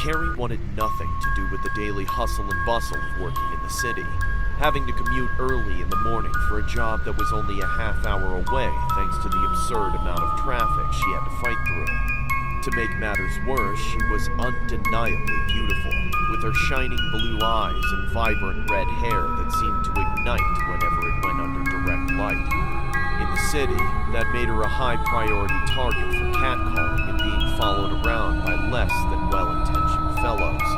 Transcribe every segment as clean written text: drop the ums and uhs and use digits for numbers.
Carrie wanted nothing to do with the daily hustle and bustle of working in the city, having to commute early in the morning for a job that was only a half hour away thanks to the absurd amount of traffic she had to fight through. To make matters worse, she was undeniably beautiful, with her shining blue eyes and vibrant red hair that seemed to ignite whenever it went under direct light. In the city, that made her a high-priority target for catcalling and being followed around by less than well-intentioned fellows.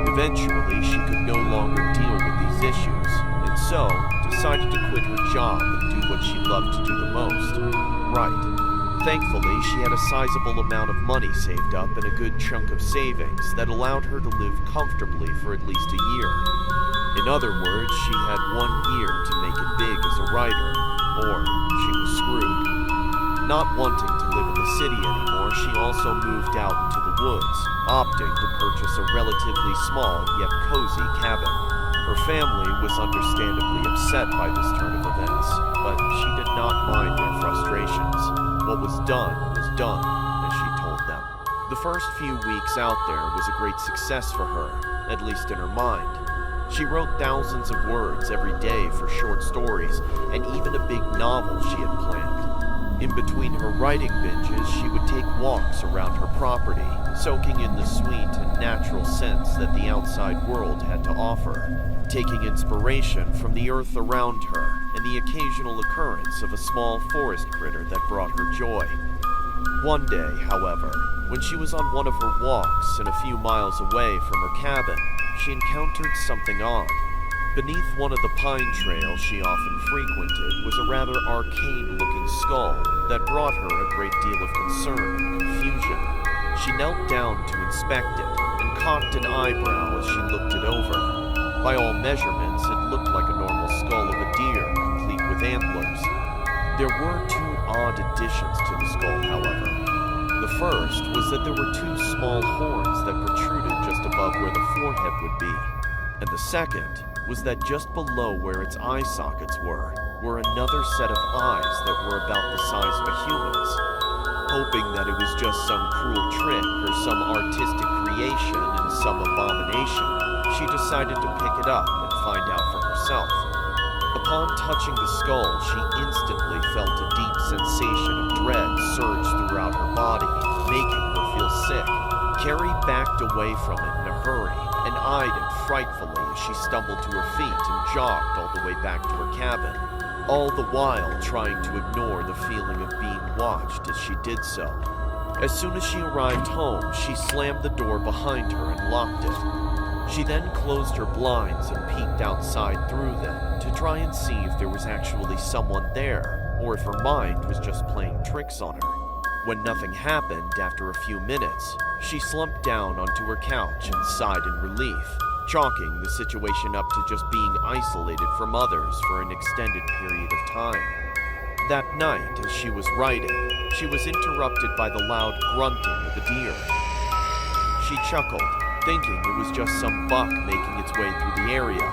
Eventually, she could no longer deal with these issues, and so decided to quit her job and do what she loved to do the most: write. Thankfully, she had a sizable amount of money saved up and a good chunk of savings that allowed her to live comfortably for at least a year. In other words, she had 1 year to make it big as a writer, or she was screwed. Not wanting to live in the city anymore, she also moved out into the woods, opting to purchase a relatively small yet cozy cabin. Her family was understandably upset by this turn of events, but she did not mind their frustrations. What was done, as she told them. The first few weeks out there was a great success for her, at least in her mind. She wrote thousands of words every day for short stories, and even a big novel she had planned. In between her writing binges, she would take walks around her property, soaking in the sweet and natural scents that the outside world had to offer, taking inspiration from the earth around her and the occasional occurrence of a small forest critter that brought her joy. One day, however, when she was on one of her walks and a few miles away from her cabin, she encountered something odd. Beneath one of the pine trails she often frequented was a rather arcane-looking skull that brought her a great deal of concern and confusion. She knelt down to inspect it and cocked an eyebrow as she looked it over. By all measurements, it looked like a normal skull of a deer, complete with antlers. There were two odd additions to the skull, however. The first was that there were two small horns that protruded just above where the forehead would be. And the second was that just below where its eye sockets were another set of eyes that were about the size of a human's. Hoping that it was just some cruel trick or some artistic creation and some abomination, she decided to pick it up and find out for herself. Upon touching the skull, she instantly felt a deep sensation of dread surge throughout her body, making her feel sick. Carrie backed away from it in a hurry and eyed it frightfully as she stumbled to her feet and jogged all the way back to her cabin, all the while trying to ignore the feeling of being watched as she did so. As soon as she arrived home, she slammed the door behind her and locked it. She then closed her blinds and peeked outside through them to try and see if there was actually someone there, or if her mind was just playing tricks on her. When nothing happened after a few minutes, she slumped down onto her couch and sighed in relief, chalking the situation up to just being isolated from others for an extended period of time. That night, as she was writing, she was interrupted by the loud grunting of a deer. She chuckled, thinking it was just some buck making its way through the area.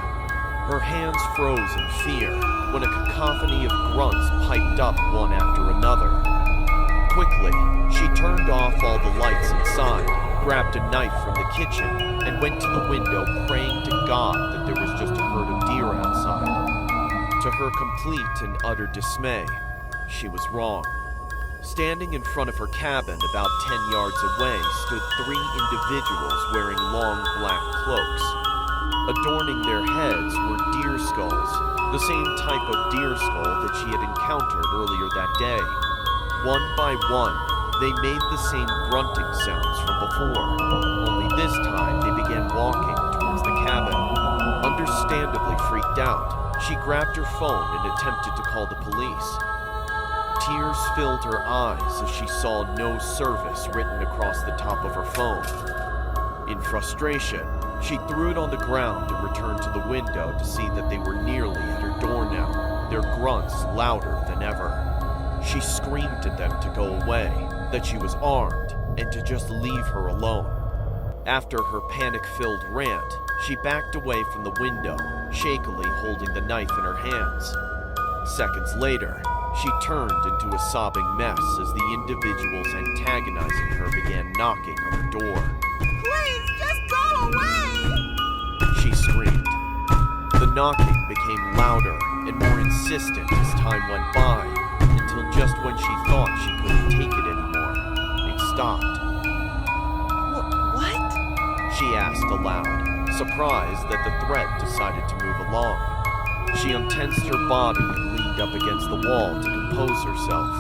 Her hands froze in fear when a cacophony of grunts piped up one after another. Quickly, she turned off all the lights inside, grabbed a knife from the kitchen, and went to the window praying to God that there was just a herd of deer outside. To her complete and utter dismay, she was wrong. Standing in front of her cabin about 10 yards away stood 3 individuals wearing long black cloaks. Adorning their heads were deer skulls, the same type of deer skull that she had encountered earlier that day. One by one, they made the same grunting sounds from before, only this time they began walking towards the cabin. Understandably freaked out, she grabbed her phone and attempted to call the police. Tears filled her eyes as she saw "no service" written across the top of her phone. In frustration, she threw it on the ground and returned to the window to see that they were nearly at her door now, their grunts louder than ever. She screamed at them to go away, that she was armed, and to just leave her alone. After her panic-filled rant, she backed away from the window, shakily holding the knife in her hands. Seconds later, she turned into a sobbing mess as the individuals antagonizing her began knocking on her door. Please, away! She screamed. The knocking became louder and more insistent as time went by, until just when she thought she couldn't take it anymore, it stopped. What? She asked aloud, surprised that the threat decided to move along. She untensed her body and leaned up against the wall to compose herself.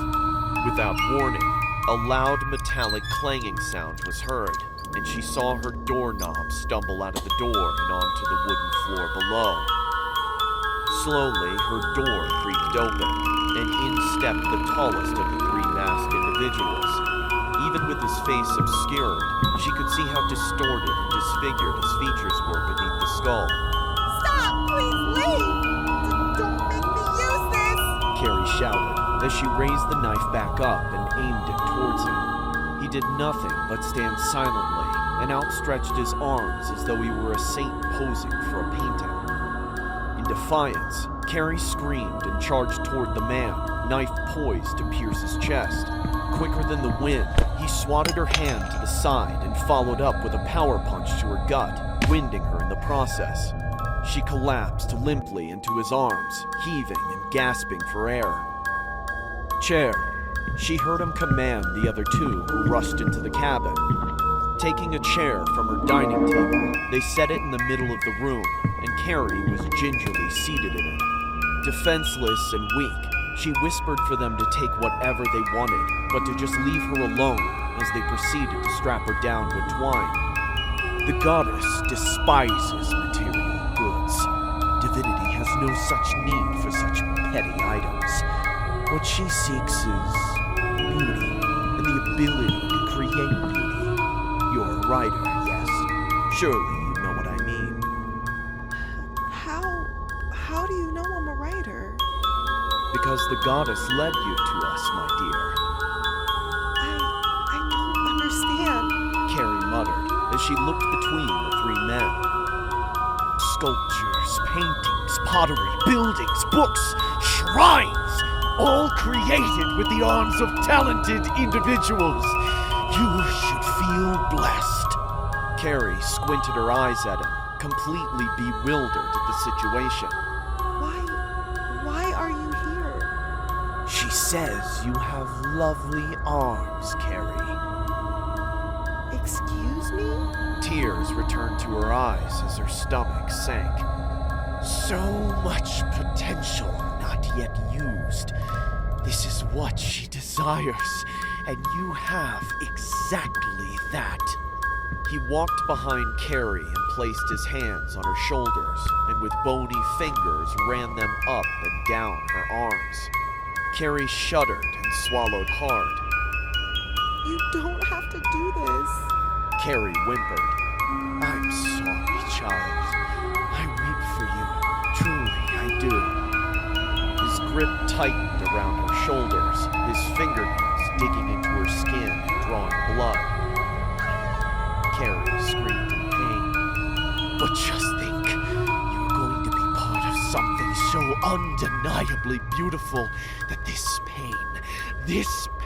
Without warning, a loud metallic clanging sound was heard, and she saw her doorknob stumble out of the door and onto the wooden floor below. Slowly, her door creaked open, and in stepped the tallest of the three masked individuals. Even with his face obscured, she could see how distorted and disfigured his features were beneath the skull. Stop! Please leave! Don't make me use this! Carrie shouted as she raised the knife back up and aimed it towards him. He did nothing but stand silently and outstretched his arms as though he were a saint posing for a painting. In defiance, Carrie screamed and charged toward the man, knife poised to pierce his chest. Quicker than the wind, he swatted her hand to the side and followed up with a power punch to her gut, winding her in the process. She collapsed limply into his arms, heaving and gasping for air. Chair. She heard him command the other two who rushed into the cabin. Taking a chair from her dining table, they set it in the middle of the room, and Carrie was gingerly seated in it. Defenseless and weak, she whispered for them to take whatever they wanted, but to just leave her alone as they proceeded to strap her down with twine. The goddess despises material goods. Divinity has no such need for such petty items. What she seeks is beauty and the ability to create beauty. You're a writer, yes. Surely you know what I mean. How do you know I'm a writer? Because the goddess led you to us, my dear. I don't understand. Carrie muttered as she looked between the three men. Sculptures, paintings, pottery, buildings, books, shrines, all created with the arms of talented individuals. You should feel blessed. Carrie squinted her eyes at him, completely bewildered at the situation. Why are you here? She says you have lovely arms, Carrie. Excuse me? Tears returned to her eyes as her stomach sank. So much potential not yet used. This is what she desires, and you have exactly that. He walked behind Carrie and placed his hands on her shoulders, and with bony fingers ran them up and down her arms. Carrie shuddered and swallowed hard. You don't have to do this. Carrie whimpered. I'm sorry, child. I weep for you. Truly, I do. His grip tightened around her shoulders, his fingernails digging into her skin and drawing blood. Carrie screamed in pain. But just think, you're going to be part of something so undeniably beautiful that this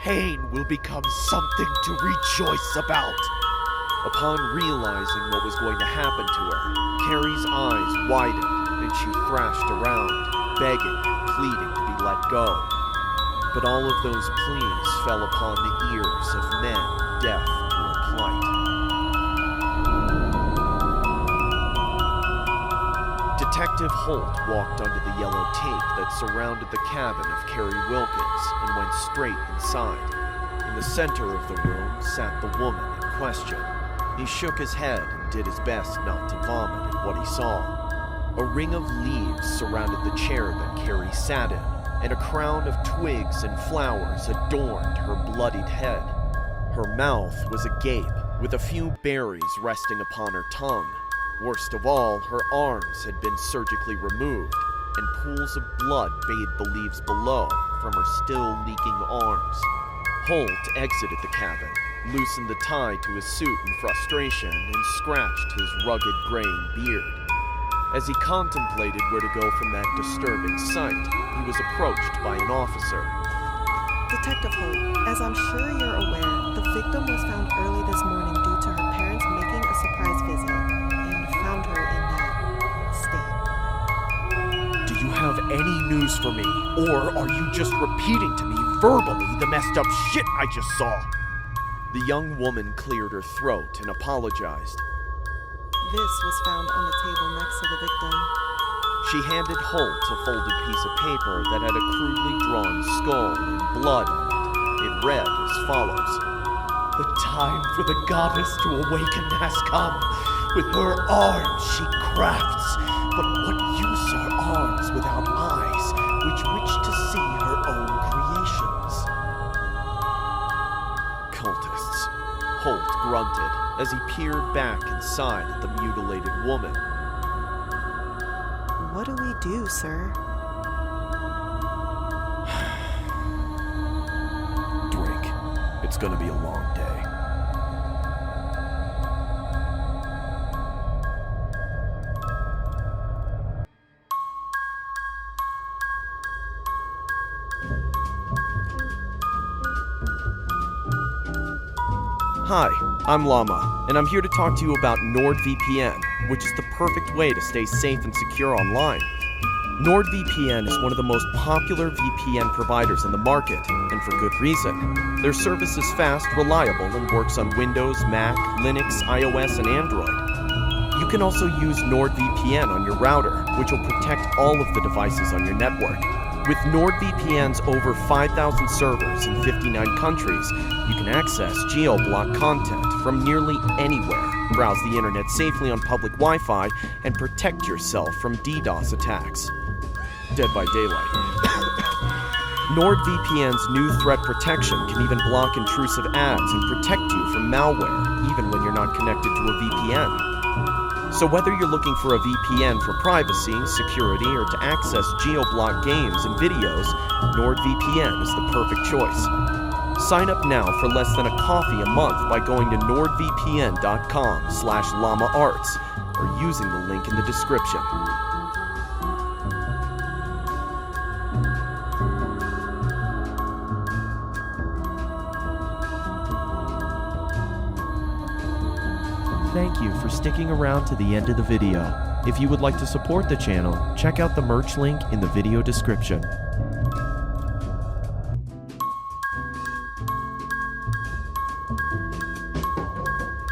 pain will become something to rejoice about. Upon realizing what was going to happen to her, Carrie's eyes widened and she thrashed around, begging and pleading to be let go. But all of those pleas fell upon the ears of men deaf to her plight. Detective Holt walked under the yellow tape that surrounded the cabin of Carrie Wilkins and went straight inside. In the center of the room sat the woman in question. He shook his head and did his best not to vomit at what he saw. A ring of leaves surrounded the chair that Carrie sat in, and a crown of twigs and flowers adorned her bloodied head. Her mouth was agape, with a few berries resting upon her tongue. Worst of all, her arms had been surgically removed, and pools of blood bathed the leaves below from her still leaking arms. Holt exited the cabin, loosened the tie to his suit in frustration, and scratched his rugged graying beard. As he contemplated where to go from that disturbing sight, he was approached by an officer. Detective Holt, as I'm sure you're aware, the victim was found early this morning due to her parents making a surprise visit. any news for me, or are you just repeating to me verbally the messed up shit I just saw? The young woman cleared her throat and apologized. This was found on the table next to the victim. She handed Holt a folded piece of paper that had a crudely drawn skull and blood on it. It read as follows. The time for the goddess to awaken has come. With her arms she crafts, but what use are arms without eyes, which wish to see her own creations? Cultists. Holt grunted as he peered back inside at the mutilated woman. What do we do, sir? Drink. It's gonna be a long day. Hi, I'm Llama, and I'm here to talk to you about NordVPN, which is the perfect way to stay safe and secure online. NordVPN is one of the most popular VPN providers in the market, and for good reason. Their service is fast, reliable, and works on Windows, Mac, Linux, iOS, and Android. You can also use NordVPN on your router, which will protect all of the devices on your network. With NordVPN's over 5,000 servers in 59 countries, you can access geo-block content from nearly anywhere, browse the internet safely on public Wi-Fi, and protect yourself from DDoS attacks. Dead by daylight. NordVPN's new threat protection can even block intrusive ads and protect you from malware, even when you're not connected to a VPN. So whether you're looking for a VPN for privacy, security, or to access geo-block games and videos, NordVPN is the perfect choice. Sign up now for less than a coffee a month by going to nordvpn.com/llamaarts or using the link in the description. Thank you for sticking around to the end of the video. If you would like to support the channel, check out the merch link in the video description.